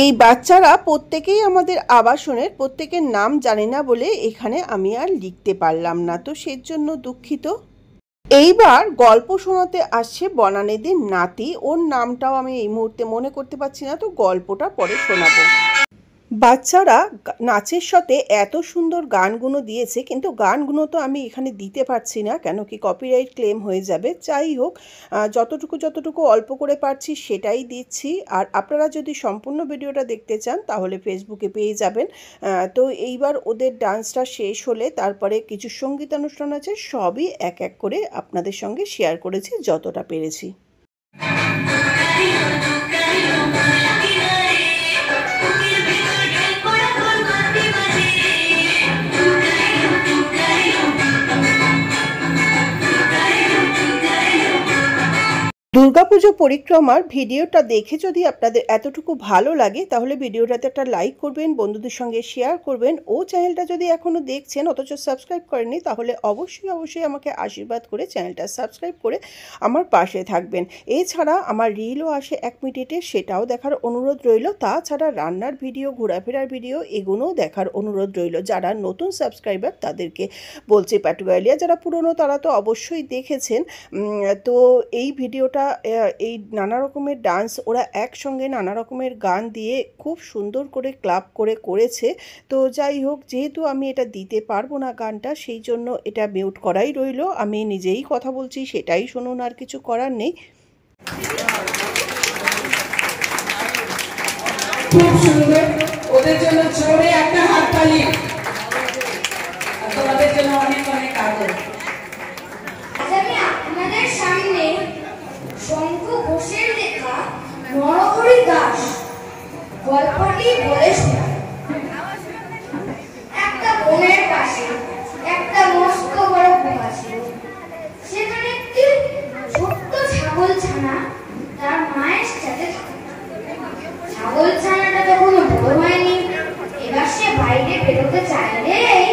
এই বাচ্চারা প্রত্যেকেই আমাদের আবাসনের, প্রত্যেকের নাম জানি না বলে এখানে আমি আর লিখতে পারলাম না, তো সেজন্য দুঃখিত। এইবার গল্প শোনাতে আসছে বনানীদের নাতি, ওর নামটাও আমি এই মুহূর্তে মনে করতে পারছি না, তো গল্পটা পরে শোনাবো। বাচ্চারা নাচের সাথে এত সুন্দর গানগুলো দিয়েছে, কিন্তু গানগুলো তো আমি এখানে দিতে পারছি না, কেন কি কপিরাইট ক্লেম হয়ে যাবে। যাই হোক, যতটুকু অল্প করে পারছি সেটাই দিচ্ছি। আর আপনারা যদি সম্পূর্ণ ভিডিওটা দেখতে চান তাহলে ফেসবুকে পেয়ে যাবেন। তো এইবার ওদের ডান্সটা শেষ হলে তারপরে কিছু সঙ্গীতানুষ্ঠান আছে, সবই এক এক করে আপনাদের সঙ্গে শেয়ার করেছি যতটা পেরেছি। দুর্গাপুজো পরিক্রমার ভিডিওটা দেখে যদি আপনাদের এতটুকু ভালো লাগে তাহলে ভিডিওটাতে একটা লাইক করবেন, বন্ধুদের সঙ্গে শেয়ার করবেন, ও চ্যানেলটা যদি এখনও দেখছেন অথচ সাবস্ক্রাইব করেননি তাহলে অবশ্যই আমাকে আশীর্বাদ করে চ্যানেলটা সাবস্ক্রাইব করে আমার পাশে থাকবেন। এছাড়া আমার রিলও আসে 1 মিনিটে, সেটাও দেখার অনুরোধ রইল। তাছাড়া রান্নার ভিডিও, ঘোরাফেরার ভিডিও, এগুলোও দেখার অনুরোধ রইল। যারা নতুন সাবস্ক্রাইবার তাদেরকে বলছি প্যাটুগালিয়া, যারা পুরনো তারা তো অবশ্যই দেখেছেন। তো এই ভিডিওটা এই নানা রকমের ডান্স ওরা একসঙ্গে নানা রকমের গান দিয়ে খুব সুন্দর করে ক্লাব করে করেছে। তো যাই হোক, যেহেতু আমি এটা দিতে পারবো না গানটা, সেই জন্য এটা মিউট করাই রইল। আমি নিজেই কথা বলছি, সেটাই শুনুন, আর কিছু করার নেই। খুব সুন্দর, ওদের জন্য জোরে একটা হাততালি, তোমাদের জন্য অনেক অনেক আদর। আমি আপনাদের সামনে শঙ্খ ঘোষের লেখা নরহরি দাস গল্পটি বলে শোনাই। একটা বনের পাশে একটা মস্ত বড় গুহা ছিল। সেখানে একটি ছোট্ট ছাগল ছানা তার মায়ের সাথে থাকত। ছাগল ছানাটা তখন বড় হয়নি, এবার সে বাইরে বেরোতে চাইলেই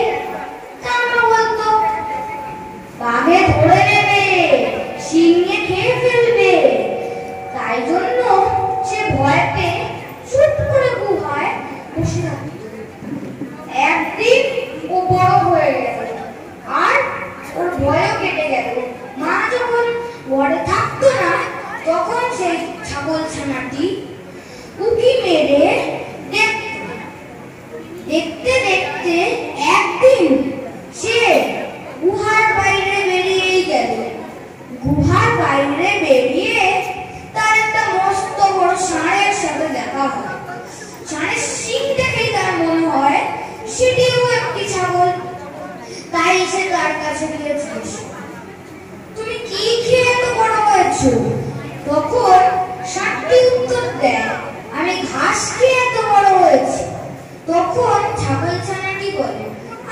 তার মা বলতো বাঘে ধরে নেবে, সিংহে খেয়ে ফেলবে। তাই জন্য সে ভয় পেয়ে চুপ করে গুহায় বসে থাকত। একদিন ও বড় হয়ে গেল আর ওর ভয়ও কেটে গেল। মা যখন ঘরে থাকতো না তখন সেই ছাগল ছানাটি উঁকি মেরে দেখতে দেখতে একদিন সে গুহার বাইরে বেরিয়েই গেল। গুহার বাইরে বেরিয়ে তার একটা মস্ত বড় ষাঁড়ের সাথে দেখা হয়। ষাঁড়ের শিং দেখেই তার মনে হয় সেটিও একটি ছাগল। তাই সে তার কাছে গিয়ে জিজ্ঞেস, তুমি কি খেয়ে এত বড় হয়েছো? তখন ষাঁড়টি উত্তর দেয়, আমি ঘাস খেয়ে এত বড় হয়েছি। তখন ছাগল ছানাটি বলে,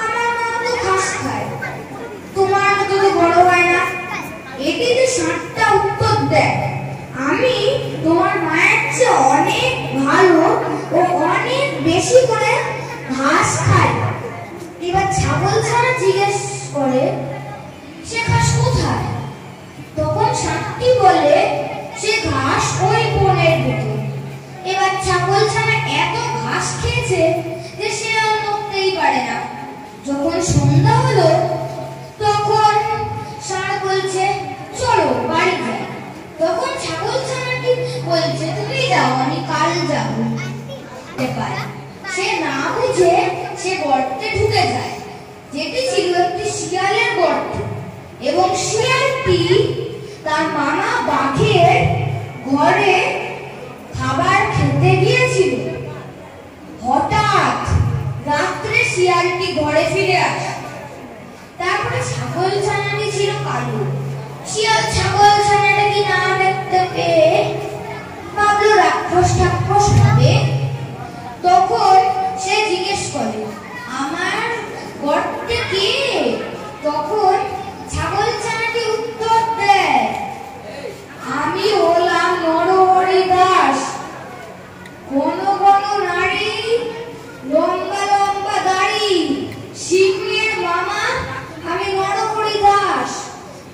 আমার মা তো ঘাস খায়, তোমার মতো তো বড় হয় না। এটিতে ষাঁড়টা উত্তর দেয়, আমি তোমার মায়ের চেয়ে অনেক ভালো ও অনেক বেশি করে ঘাস খাই। এবার ছাগল ছানা জিজ্ঞেস করে, সে ঘাস কোথায়? তখন ষাঁড়টি বলে, সে ঘাস ওই বনের ভিতর। এবার ছাগল ছানা এত ঘাস খেয়েছে যে সে আর নড়তেই পারে না। যখন সন্ধ্যা হলো তখন ষাঁড় বলছে, চলো বাড়ি যাই। তখন ছাগল ছানাটি বলছে, তুমি যাও, আমি কাল যাবো। সে না বুঝে সে গর্তে ঢুকে যায়, যেটি ছিল একটি শিয়ালের গর্ত। এবং শিয়ালটি তার মামা বাঘের ঘরে খাবার খেতে গিয়েছিল। হঠাৎ রাত্রে শিয়ালটি ঘরে ফিরে আসে। তারপরে ছাগল ছানাটি ছিল কালো। শিয়াল ছাগল ছানাটাকে না দেখতে পেয়ে ভাবলো রাক্ষস ঠাক্ষস হবে। তখন সে জিজ্ঞেস করে, আমার গর্তে কে? তখন ছাগল ছানাটি উত্তর দেয়, আমি হলাম নরহরি দাস, ঘন ঘন নারী, লম্বা লম্বা দাড়ি, সিংহের মামা, আমি নরহরি দাস।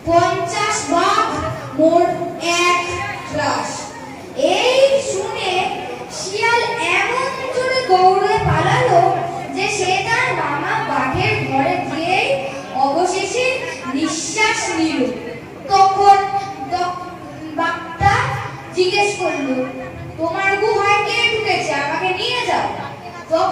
50 বাঘ মোট 1 ক্লাস। এই শুনে শিয়াল এমন জোরে দৌড়ে পালালো যে সে তার মামা বাঘের ঘরে গিয়ে অবশেষে নিঃশ্বাস নিল। তখন জিজ্ঞেস করলো, তোমার গুহায় কে ঢুকেছে, আমাকে নিয়ে যাও। তখন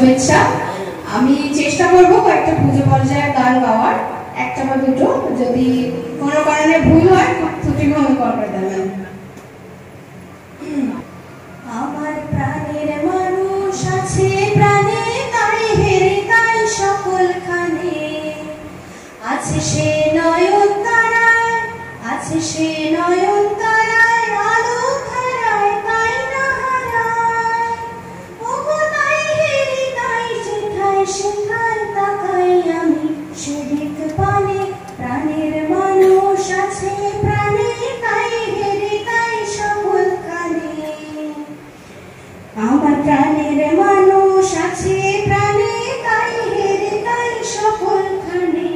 শুভেচ্ছা। আমি চেষ্টা করব কয়েকটা পুজো পর্যায়ের গান গাওয়ার, একটা বা দুটো, যদি কোনো কারণে ভুল হয় ত্রুটি ক্ষমা করে দেবেন। আমার প্রাণের মানুষ আছে প্রাণে, তাই হেরে তাই সকলখানে আছে সে নয়ন তারায়, আছে সে নয়ন তারায়, আলো ধারায় তাই না হারায়। ওগো তাই হেরি তাই যেথায় সেখায় তাকাই আমি সেদিক পানে। প্রাণের মানুষ আছে প্রাণে, তাই হেরি তাই সকলখানে। আমার প্রাণের মানুষ আছে প্রাণে, তাই হেরে তাই সকলখানে।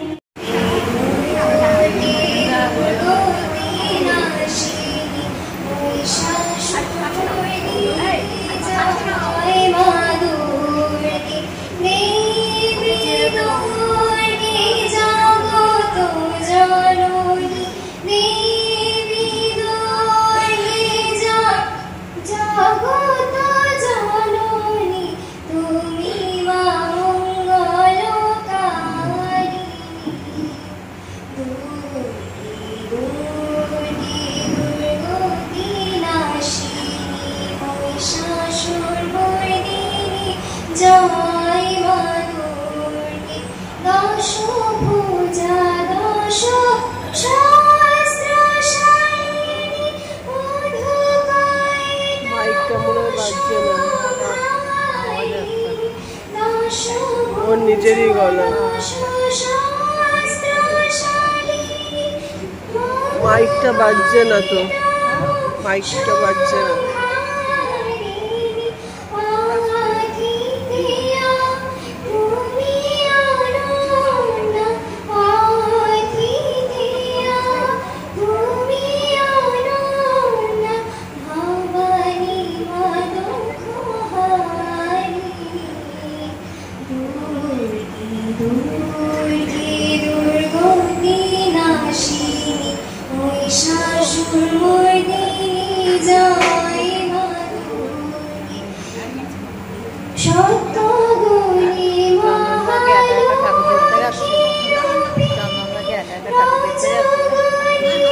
ওর নিজেরই গলা, মাইকটা বাজছে না তো, মাইকটা বাজছে না।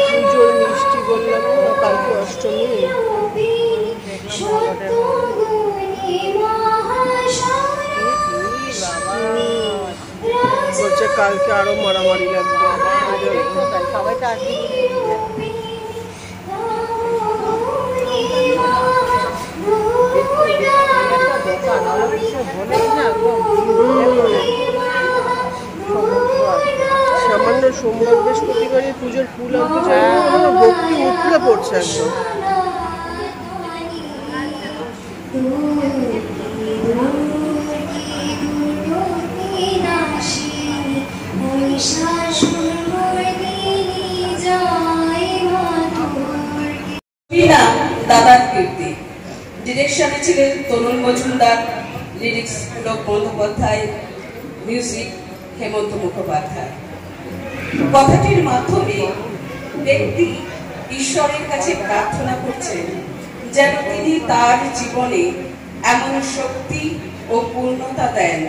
পুজোর মিষ্টি বললাম না, কালকে অষ্টমী। বলছে কালকে আরো মারামারি লাগবে, সবাই তো আসবে। সামান্য সোমবার বৃহস্পতিবারে পুজোর ফুল আনতে ভক্তি উঠলে পড়ছে একদম। দাদার কীর্তি, ডিরেকশনে ছিলেন তরুণ মজুমদার, লিরিক্স পুলক বন্দ্যোপাধ্যায়, মিউজিক হেমন্ত মুখোপাধ্যায়। কথাটির মাধ্যমে ব্যক্তি ঈশ্বরের কাছে প্রার্থনা করছেন যেন তিনি তার জীবনে এমন শক্তি ও পূর্ণতা দেন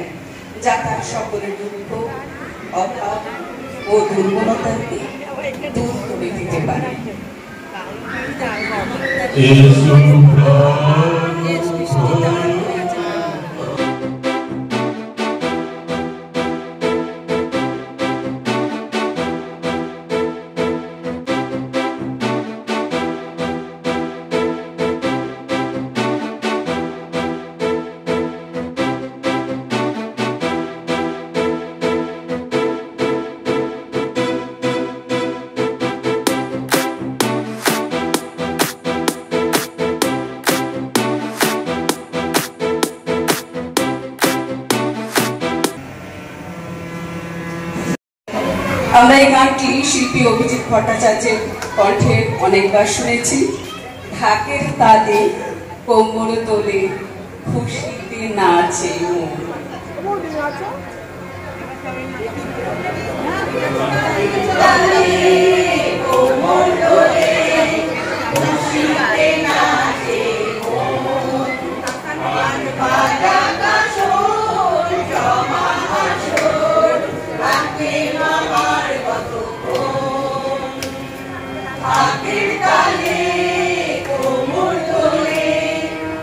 যা তার সকলের দুঃখ, অভাব ও দুর্বলতাকে দূর করে দিতে পারে। আমরা এই গানটি শিল্পী অভিজিৎ ভট্টাচার্যের কণ্ঠে অনেকবার শুনেছি। ঢাকের তালে কোমর তোলে খুশিতে নাচে মন। ঢাকের তালে কোমর তোলে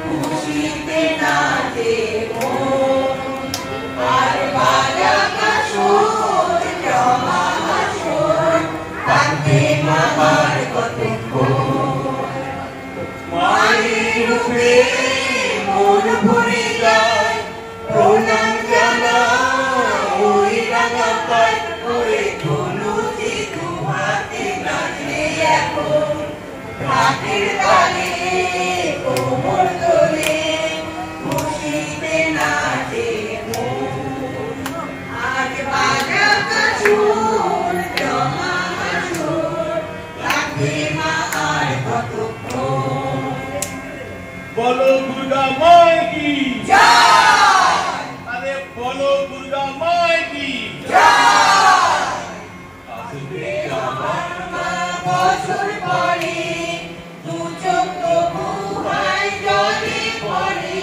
খুশিতে নাচে মন আর বাজা কাসর জমা আসর থাকবে মামার কতক্ষণ মায়ের রূপে মন ভরে যায় প্রণাম জানা ওই রাঙা পায় করে ধনুচি দুহাতে নাচে এখন ঢাকের তালে কোমর তোলে খুশিতে নাচে মন আজ বাজা কাসর জমা আসর থাকবে মা আর কতক্ষণ বলো দুর্গা মাই কি জয় আরে বলো দুর্গা মাই কি আসবে আমার মা বছর পরে দু চোখ তবু হয় জলে পড়ে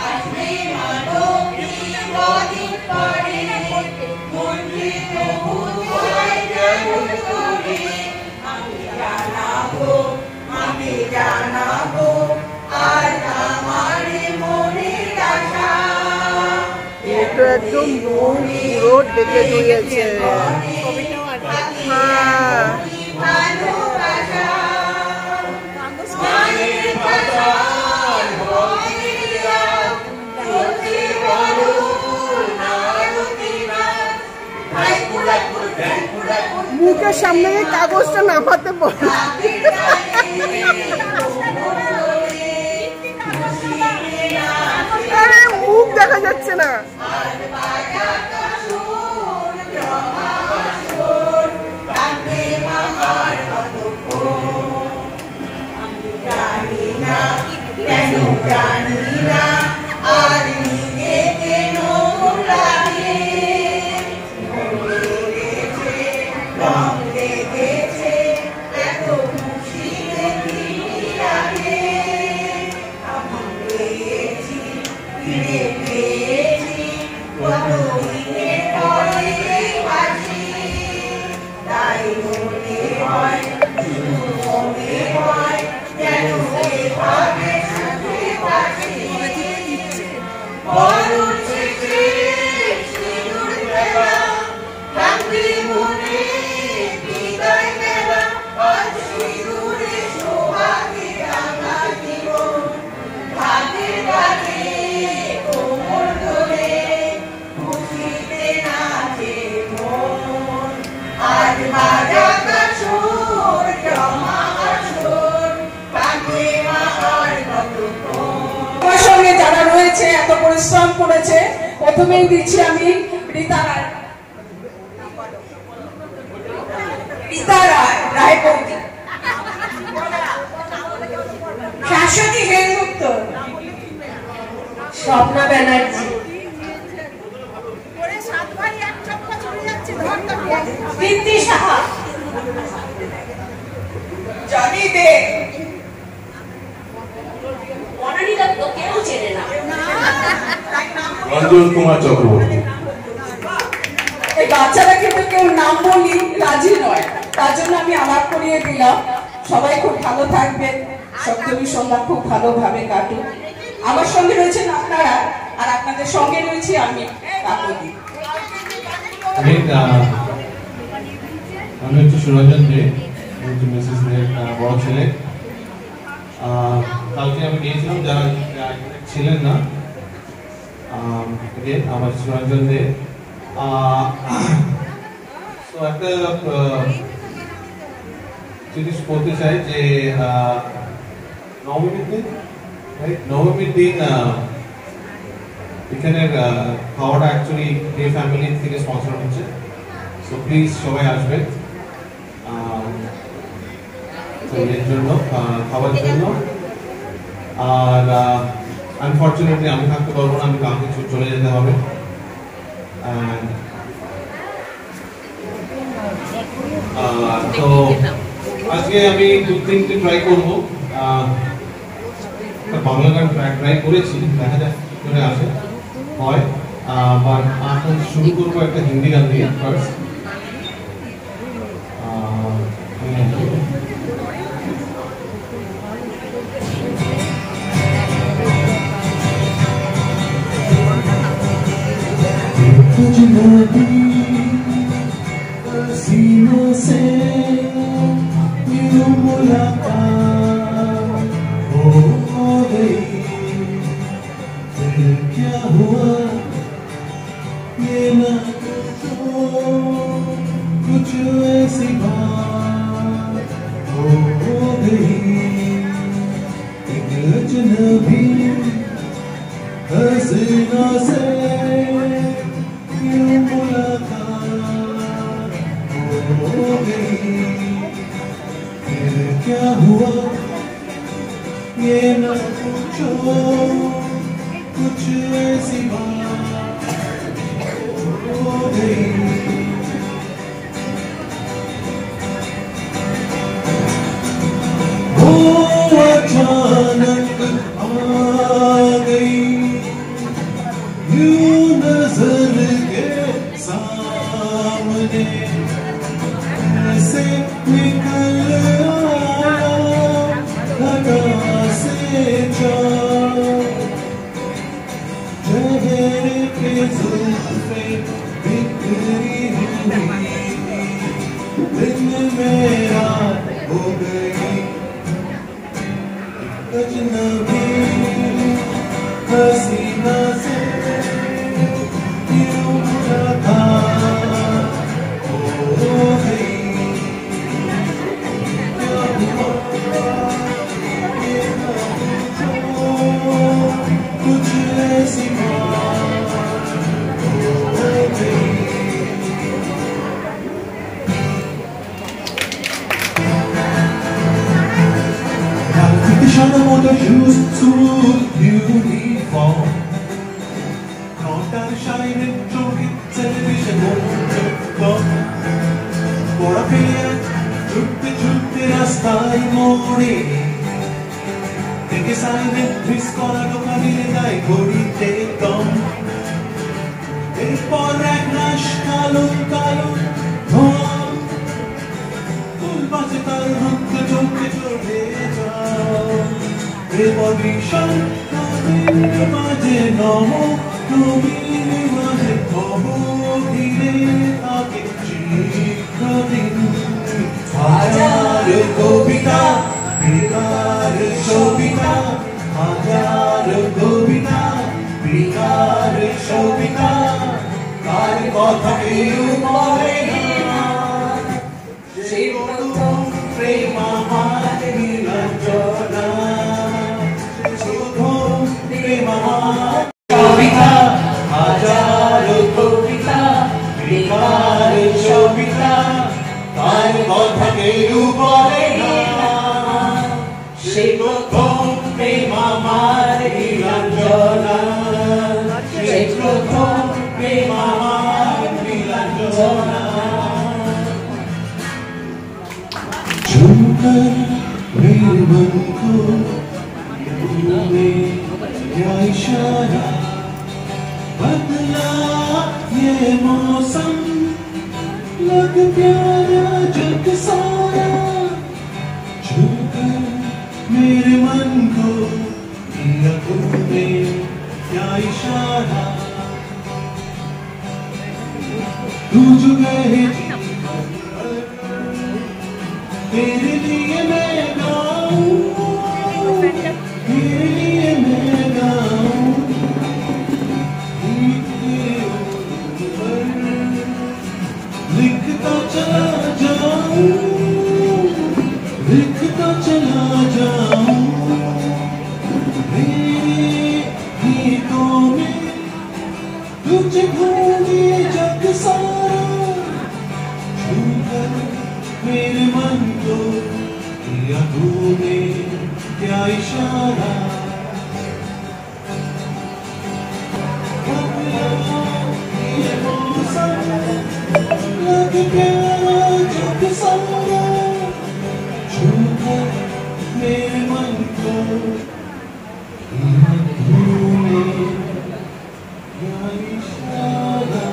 আসবে মা লক্ষ্মী কদিন পরে মন্ত্রী তবু হয় যেমন করে আমি জানাবো আজ আমার মনের আশা এটা একদম পুরো ডেকে দিয়েছে। হ্যাঁ ভালোবাসা মায়ের বাজার ভয়ের রাত চলছে বড় নারদী রাত ভাই কুড়াকুর ভাই কুড়াকুর মুখের সামনে এই কাগজটা নামাতে বল। আরে মুখ দেখা যাচ্ছে না। জানি না আর নিজেকে নোংর লাগে রং লেগেছে এত খুশি লাগে আমি পেয়েছি ফিরে পেয়েছি কত দিনের পরে বাসি তাই মনে হয় মনে হয় যেন এভাবে সুখে বাসি বড় চেয়ে সিঁদুর ফেলা থাকবে মনে বিদায় মেলা আজ সিঁদুরে সোহাগে রাঙা জীবন ভাগে ভাগে কোমর ধরে খুশিতে নাচে মন আজ বাজা কাসর জমা আসর থাকবে মার কতক্ষণ আমার সঙ্গে যারা রয়েছে এত পরিশ্রম করেছে প্রথমেই দিচ্ছি আমি রীতা রায় রায়পতি শাশ্বতী সেনগুপ্ত স্বপ্না ব্যানার্জি কীর্তি সাহা জনি দে বনানীটা তো কেউ চেনে না। রঞ্জন কুমার চক্রবর্তী এই বাচ্চারা কিন্তু কেউ নাম বলি রাজি নয়, তার জন্য আমি আলাপ করিয়ে দিলাম। সবাই খুব ভালো থাকবেন, সপ্তমী সন্ধ্যা খুব ভালোভাবে কাটুক। আমার সঙ্গে রয়েছেন আপনারা আর আপনাদের সঙ্গে রয়েছি আমি কাকুদি। আমি হচ্ছে সুরঞ্জন দে, মিসেস দের বড় ছেলে। কালকে আমি গিয়েছিলাম, যারা ছিলেন না, আমার সুরঞ্জন দে। তো একটা জিনিস বলতে চাই যে নবমীর দিন এখানে খাওয়াটা অ্যাকচুয়ালি ডে ফ্যামিলি থেকে স্পন্সর হচ্ছে। সো প্লিজ সবাই আসবেন এর জন্য, খাবার জন্য। আর আনফর্চুনেটলি আমি থাকতে পারবো না, আমি কাউকে চলে যেতে হবে। তো আজকে আমি 2-3টি ট্রাই করবো। বাংলা গান ট্রাই করেছি, দেখা যাক চলে আসে হয়। বাট এখন শুরু করবো একটা হিন্দি গান দিয়ে ফার্স্ট। अजनबी हसीनों से यूं मुलाकात हो गई, फिर क्या हुआ ये ना पूछो, कुछ ऐसी बात हो गई। एक अजनबी हसीना से यूं मुलाकात हो गई, फिर क्या हुआ ये न पूछो, कुछ ऐसी बात हो गई। वो अचानक आ गई यूं नजर के सामने, ऐसे निकल आया लगा से चेहरे के जुल्फे बिखरी हुई, दिन मेरा हो गई। अजनबी हसीना से यूं मुलाकात हो गई, क्या हुआ ये ना पूछो, कुछ ऐसी बात हो गई। Shine on the shoes, smooth uniform. Count and shine and talking television on the clock. Bora piliye, chutte rastai mode. Teke sign and twist kora doka dile dai gorite gum. Erpor ek nash kalun dhom. Tul baje tar hukka chonke chode jao. Revolution, নদীর মাঝে নমো, নবীর মাঝে কবো ধীরে থাকে চিরদিন। হাজার কবিতা বেকার সবিতা, হাজার কবিতা বেকার সবিতা, কার কথা কেউ বলে না, সেই প্রথম প্রেম আমার নীলাঞ্জনা। কবিতা হাজার কবিতা বেকার সবিতা, তার কথা কেউ বলে না, সে প্রথম প্রেম আমার নীলাঞ্জনা, সে প্রথম প্রেম আমার নীলাঞ্জনা। झूमकर मेरे मन को तूने क्या इशारा बदला, ये मौसम लग प्यारा जग सारा। झूमकर मेरे मन को किया तूने क्या इशारा, तू जो गए तेरे लिए मैं गाऊं, तेरे लिए मैं गाऊं, लिखता चला जाऊं, लिखता चला जाऊं, मेरे गीतों में तुझे ढूंढे जग सारा। छूकर मेरे मन को किया तूने क्या इशारा, ये मौसम लग प्यारा जग सारा। छूकर मेरे मन को किया तूने क्या इशारा।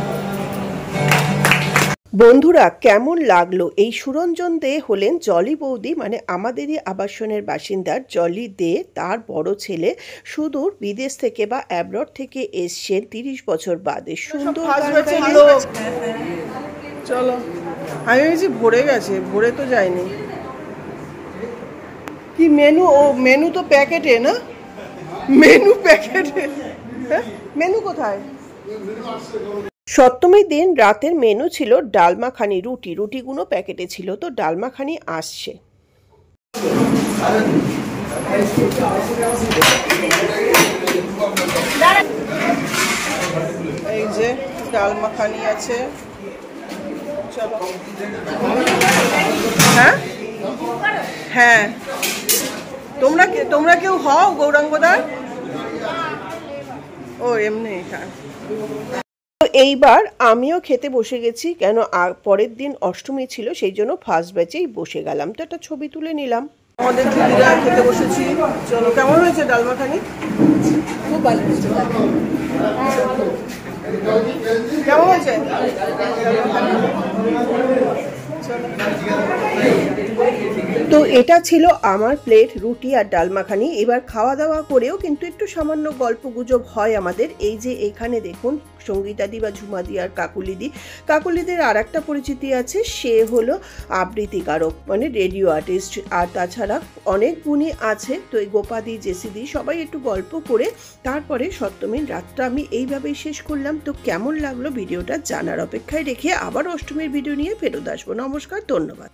বন্ধুরা কেমন লাগলো? এই সুরঞ্জন দে হলেন জলি বৌদি, মানে আমাদেরই আবাসনের বাসিন্দার জলি দে। তার বড় ছেলে সুদূর বিদেশ থেকে বা অ্যাব্রড থেকে এসছেন 30 বছর বাদে। সুন্দর চলো, আমি ভেবেছি ভরে গেছে, ভরে তো যায়নি। কি মেনু? ও মেনু তো প্যাকেটে না, মেনু প্যাকেটে। মেনু কোথায়? সপ্তমীর দিন রাতের মেনু ছিল ডাল মাখানি, রুটিগুলো প্যাকেটে ছিল, তো ডাল মাখানি আসছে। এই যে ডাল মাখানি আছে। চলো। হ্যাঁ হ্যাঁ, তোমরা কেউ হও গৌরাঙ্গদার? ও এমনি। হ্যাঁ, তো এইবার আমিও খেতে বসে গেছি, কেন পরের দিন অষ্টমী ছিল, সেই জন্য ফার্স্ট ব্যাচেই বসে গেলাম। তো একটা ছবি তুলে নিলাম। আমাদের দিদিরা খেতে বসেছি। চলো, কেমন হয়েছে ডাল মাখানি? খুব ভালো হয়েছে। কেমন হয়েছে? তো এটা ছিল আমার প্লেট, রুটি আর ডাল মাখানি। এবার খাওয়া দাওয়া করেও কিন্তু একটু সামান্য গল্প গুজব হয় আমাদের। এই যে এখানে দেখুন সঙ্গীতাদি বা ঝুমাদি আর কাকুলিদের আর একটা পরিচিতি আছে, সে হলো আবৃত্তিকারক, মানে রেডিও আর্টিস্ট। আর তাছাড়া অনেক গুণী আছে। তো এই গোপাদি, জেসিদি সবাই একটু গল্প করে তারপরে সপ্তমীর রাতটা আমি এইভাবেই শেষ করলাম। তো কেমন লাগলো ভিডিওটা জানার অপেক্ষায় রেখে আবার অষ্টমীর ভিডিও নিয়ে ফেরত আসবো। নমস্কার, ধন্যবাদ।